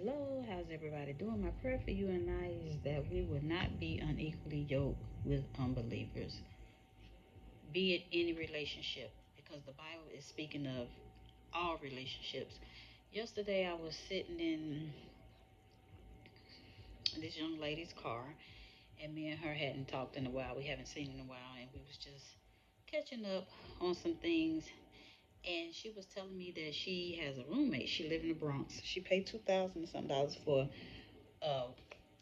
Hello, how's everybody doing? My prayer for you and I is that we will not be unequally yoked with unbelievers, be it any relationship, because the Bible is speaking of all relationships. Yesterday, I was sitting in this young lady's car, and me and her hadn't talked in a while. We haven't seen in a while, and we was just catching up on some things. And she was telling me that she has a roommate. She live in the Bronx. She paid $2,000 for a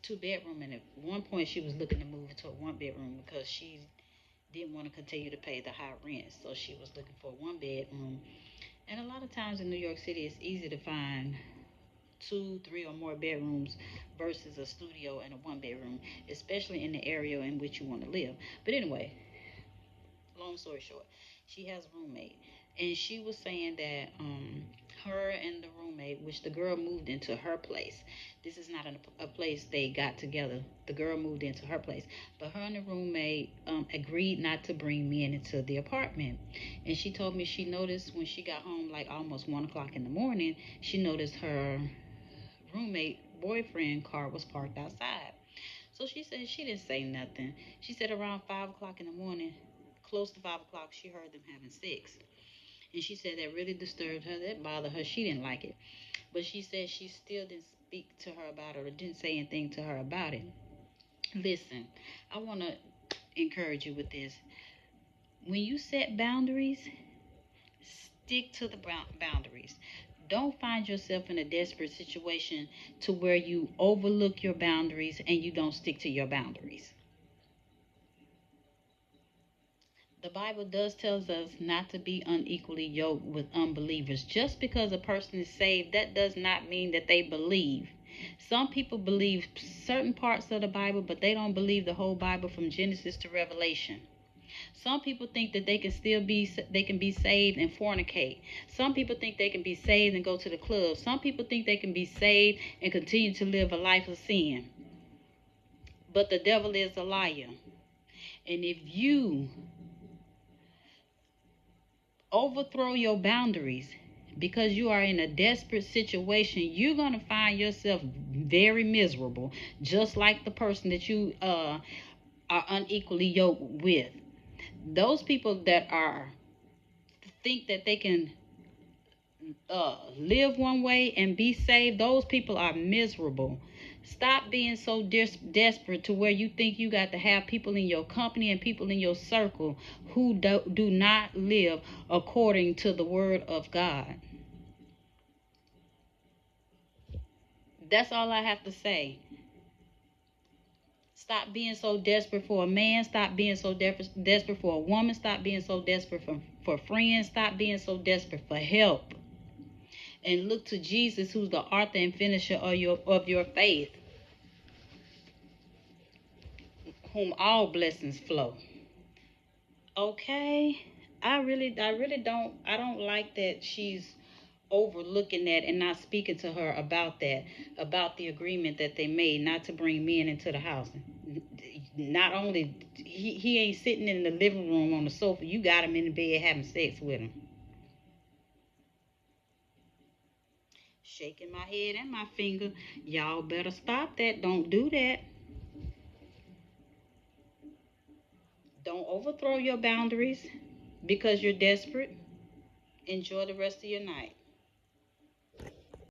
two bedroom, and at one point she was looking to move into a one bedroom because she didn't want to continue to pay the high rent. So she was looking for a one bedroom. And a lot of times in New York City, it's easy to find two, three, or more bedrooms versus a studio and a one bedroom, especially in the area in which you want to live. But anyway, long story short, she has a roommate, and she was saying that her and the roommate, which the girl moved into her place. This is not a place they got together. The girl moved into her place, but her and the roommate agreed not to bring men into the apartment. And she told me she noticed when she got home, like almost 1 o'clock in the morning, she noticed her roommate boyfriend car was parked outside. So she said she didn't say nothing. She said around 5 o'clock in the morning, close to 5 o'clock, she heard them having sex. And she said that really disturbed her. That bothered her. She didn't like it. But she said she still didn't speak to her about it or didn't say anything to her about it. Listen, I want to encourage you with this. When you set boundaries, stick to the boundaries. Don't find yourself in a desperate situation to where you overlook your boundaries and you don't stick to your boundaries. The Bible does tells us not to be unequally yoked with unbelievers. Just because a person is saved, that does not mean that they believe. Some people believe certain parts of the Bible, but they don't believe the whole Bible from Genesis to Revelation. Some people think that they can be saved and fornicate. Some people think they can be saved and go to the club. Some people think they can be saved and continue to live a life of sin. But the devil is a liar. And if you overthrow your boundaries because you are in a desperate situation, you're going to find yourself very miserable, just like the person that you are unequally yoked with. Those people that are think that they can live one way and be saved, those people are miserable. Stop being so desperate to where you think you got to have people in your company and people in your circle who do not live according to the word of God. That's all I have to say. Stop being so desperate for a man. Stop being so desperate for a woman. Stop being so desperate for friends. Stop being so desperate for help. And look to Jesus, who's the author and finisher of your faith, whom all blessings flow. Okay? I don't like that she's overlooking that and not speaking to her about that, about the agreement that they made not to bring men into the house. Not only he ain't sitting in the living room on the sofa, you got him in the bed having sex with him. Shaking my head and my finger. Y'all better stop that. Don't do that. Don't overthrow your boundaries because you're desperate. Enjoy the rest of your night.